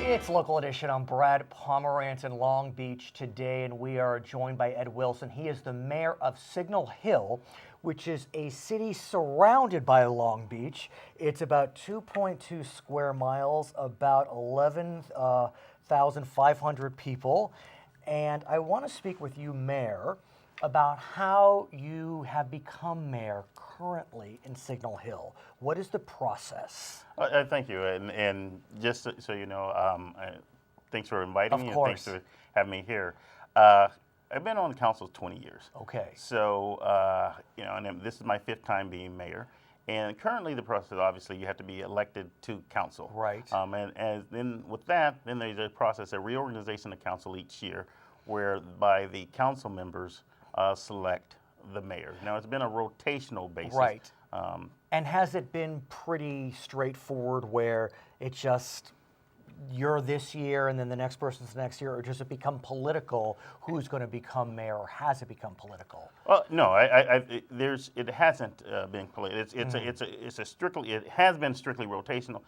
It's Local Edition. I'm Brad Pomerance in Long Beach today, and we are joined by Ed Wilson. He is the mayor of Signal Hill, which is a city surrounded by Long Beach. It's about 2.2 square miles, about 11,500 people. And I want to speak with you, Mayor, about how you have become mayor currently in Signal Hill. What is the process? Thank you, and just so you know, thanks for inviting me, and thanks for having me here. I've been on the council 20 years. Okay. So, and this is my 5th time being mayor. And currently the process, obviously, you have to be elected to council. Right. And then with that, then there's a process, a reorganization of council each year, whereby the council members select the mayor. Now, it's been a rotational basis. Right. And has it been pretty straightforward where it just, you're this year and then the next person's the next year, or does it become political? Who's going to become mayor, or has it become political? Well, no, it hasn't been political. It has been strictly rotational.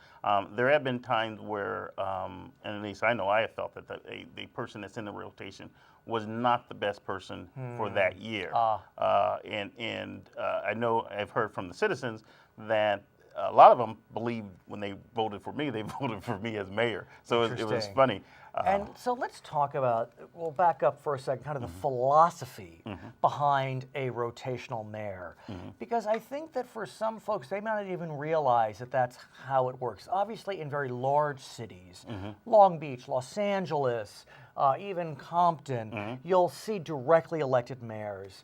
There have been times where, and at least I know I have felt that the person that's in the rotation was not the best person for that year. And I know I've heard from the citizens that a lot of them believe when they voted for me, they voted for me as mayor. So it was funny. And so let's talk about, we'll back up for a second, kind of the philosophy behind a rotational mayor. Because I think that for some folks, they might not even realize that that's how it works. Obviously, in very large cities, Long Beach, Los Angeles, even Compton, you'll see directly elected mayors.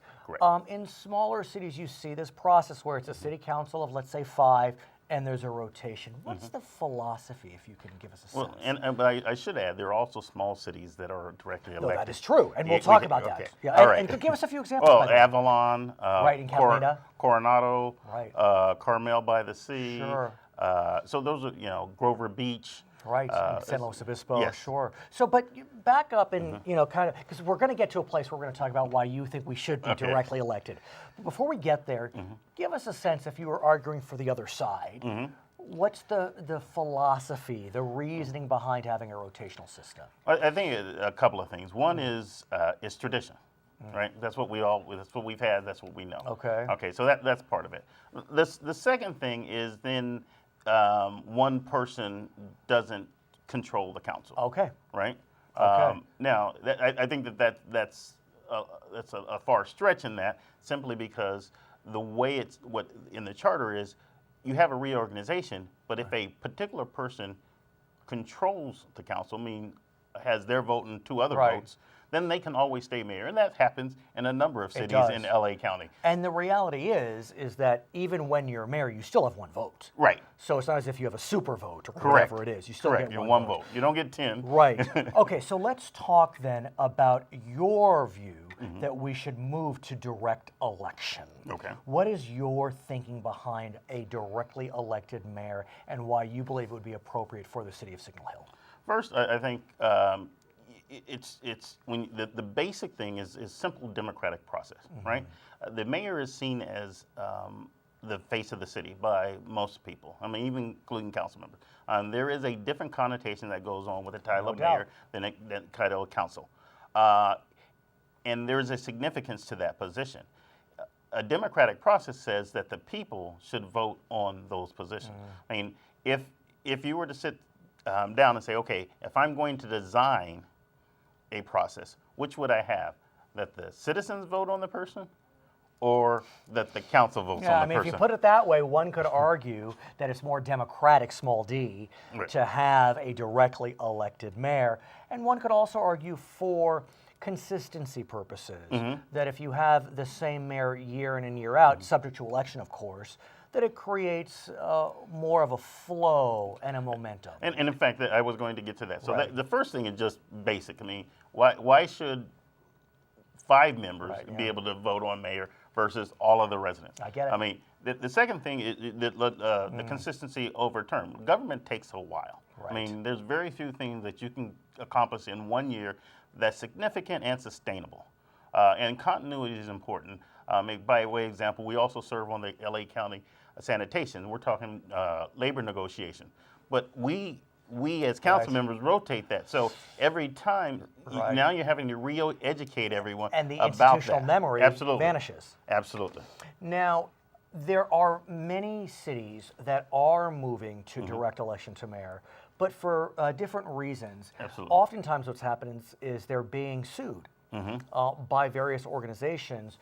In smaller cities, you see this process where it's a city council of, let's say, 5, and there's a rotation. What's the philosophy, if you can give us a sense? Well, but I should add, there are also small cities that are directly elected. No, that is true, and we'll talk about that. Yeah, all right. And give us a few examples. Well, Avalon, right, in Catalina. Coronado, right. Carmel by the Sea. Sure. So those are, Grover Beach. Right, San Luis Obispo, yes. Sure. So, but you back up and, kind of, because we're going to get to a place where we're going to talk about why you think we should be directly elected. But before we get there, give us a sense, if you were arguing for the other side, what's the philosophy, the reasoning behind having a rotational system? I think a couple of things. One is tradition. Right, that's what we've had. That's what we know. Okay. Okay, so that's part of it. The second thing is then one person doesn't control the council. Okay. Right. Okay. Now, I think that's a far stretch in that, simply because the way it's what in the charter is, you have a reorganization, but if a particular person controls the council, has their vote and 2 other votes, then they can always stay mayor. And that happens in a number of cities in LA County. And the reality is that even when you're mayor, you still have 1 vote. Right. So it's not as if you have a super vote or whatever it is. You still get one vote. You don't get 10. Right. Okay, so let's talk then about your view that we should move to direct election. Okay. What is your thinking behind a directly elected mayor, and why you believe it would be appropriate for the city of Signal Hill? First, I think it's when the basic thing is simple democratic process, right? The mayor is seen as the face of the city by most people. Even including council members. There is a different connotation that goes on with the title of mayor than the title of council, and there is a significance to that position. A democratic process says that the people should vote on those positions. If you were to sit down and say, okay, if I'm going to design a process, which would I have? That the citizens vote on the person, or that the council votes on the person? If you put it that way, one could argue that it's more democratic, small d, to have a directly elected mayor. And one could also argue for consistency purposes, that if you have the same mayor year in and year out, subject to election, of course, that it creates more of a flow and a momentum. And in fact, I was going to get to that. So the first thing is just basic. Why should 5 members be able to vote on mayor versus all of the residents? I get it. The second thing is the consistency over term. Government takes a while. Right. There's very few things that you can accomplish in 1 year that's significant and sustainable. And continuity is important. By way of example, we also serve on the LA County sanitation. We're talking labor negotiation. But we we as council Right. members rotate that. So every time, Right. now you're having to re-educate everyone And the about institutional that. memory Absolutely. vanishes. Absolutely. Now, there are many cities that are moving to Mm-hmm. direct election to mayor, but for different reasons. Absolutely. Oftentimes, what's happening is they're being sued Mm-hmm. by various organizations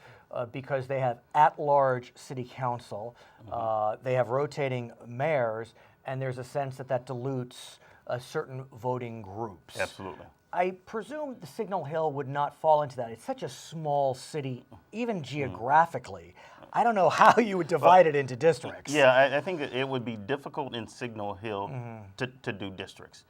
because they have at-large city council, Mm-hmm. they have rotating mayors, and there's a sense that that dilutes certain voting groups. Absolutely. I presume the Signal Hill would not fall into that. It's such a small city, even geographically. I don't know how you would divide it into districts. Yeah, I think that it would be difficult in Signal Hill to do districts.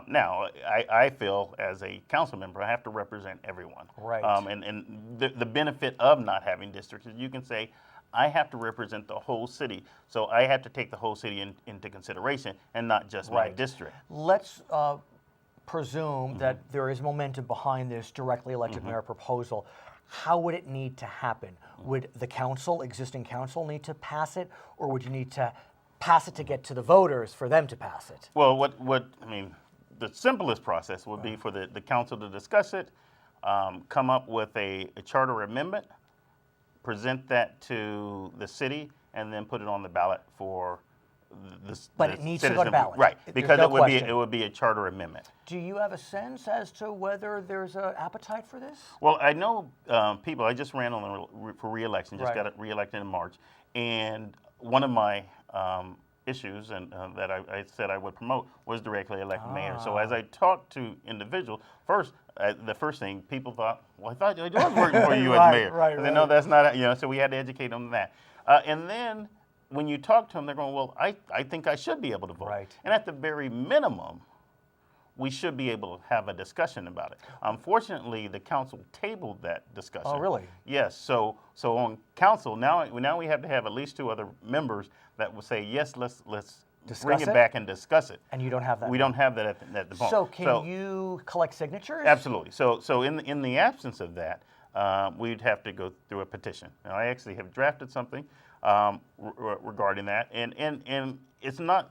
Now, I feel as a council member, I have to represent everyone. Right. And the benefit of not having districts is you can say, I have to represent the whole city. So I have to take the whole city into consideration and not just my Right. district. Let's presume that there is momentum behind this directly elected mayor proposal. How would it need to happen? Would the council, existing council, need to pass it, or would you need to pass it to get to the voters for them to pass it? Well, the simplest process would be for the council to discuss it, come up with a charter amendment, present that to the city, and then put it on the ballot for But the it needs to go to citizen- ballot. Right, There's because no it question. would be a charter amendment. Do you have a sense as to whether there's an appetite for this? Well, I know people. I just ran for re-election. Just Right. got reelected in March, and one of my issues and that I said I would promote was directly elected mayor. So as I talked to individuals, the first thing people thought, well, I thought I was working for you Right, as mayor. right, I said, no, that's not. So we had to educate them on that. And then when you talk to them, they're going, well, I think I should be able to vote. Right. And at the very minimum, we should be able to have a discussion about it. Unfortunately, the council tabled that discussion. Oh, really? Yes. So on council now we have to have at least 2 other members that will say yes. Let's bring Discuss it it? back and discuss it. And you don't have that. We don't have that at the moment. So can you collect signatures? Absolutely. So in the absence of that, we'd have to go through a petition. Now, I actually have drafted something regarding that, and it's not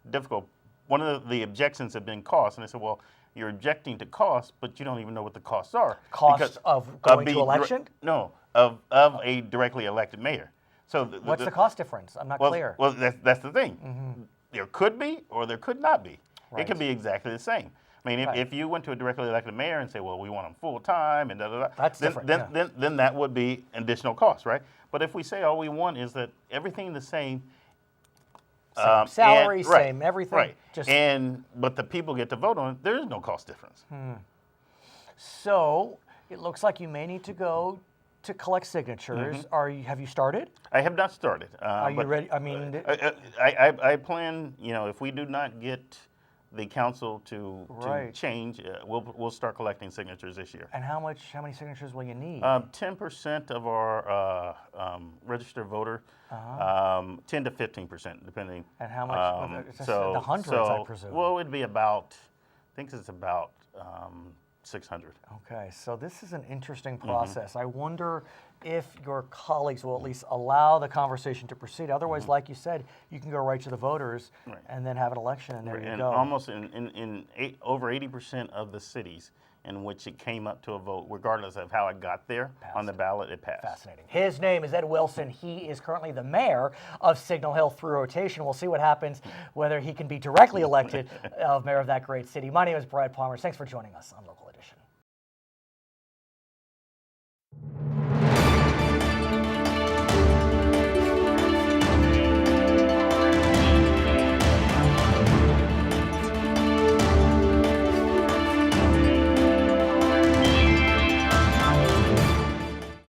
difficult. One of the objections have been costs, and I said, well, you're objecting to costs, but you don't even know what the costs are. Costs of going to election? No, of a directly elected mayor. So What's the cost difference? I'm not clear. Well, that's the thing. There could be, or there could not be. Right. It could be exactly the same. I mean, if you went to a directly elected mayor and say, well, we want them full time and da da da, That's then, different, then that would be additional cost, right? But if we say all we want is that everything the same, Same salary, and- right, same everything. right? Just But the people get to vote on it. There is no cost difference. so it looks like you may need to go to collect signatures. Have you started? I have not started. Are you but ready? I mean, I plan. If we do not get the council to Right. change, we'll start collecting signatures this year. and how many signatures will you need? 10% of our registered voter, 10 to 15%, depending. And how much? It's just So the hundreds, I presume. Well, it'd be about. I think it's about 600. Okay, so this is an interesting Mm-hmm. process. I wonder if your colleagues will at least allow the conversation to proceed. Otherwise, like you said, you can go right to the voters Mm-hmm. Right. and then have an election, and there you And go. almost over 80% of the cities in which it came up to a vote, regardless of how it got there on the ballot, it passed. Fascinating. His name is Ed Wilson. He is currently the mayor of Signal Hill through rotation. We'll see what happens, whether he can be directly elected mayor of that great city. My name is Brad Pomerance. Thanks for joining us on Local.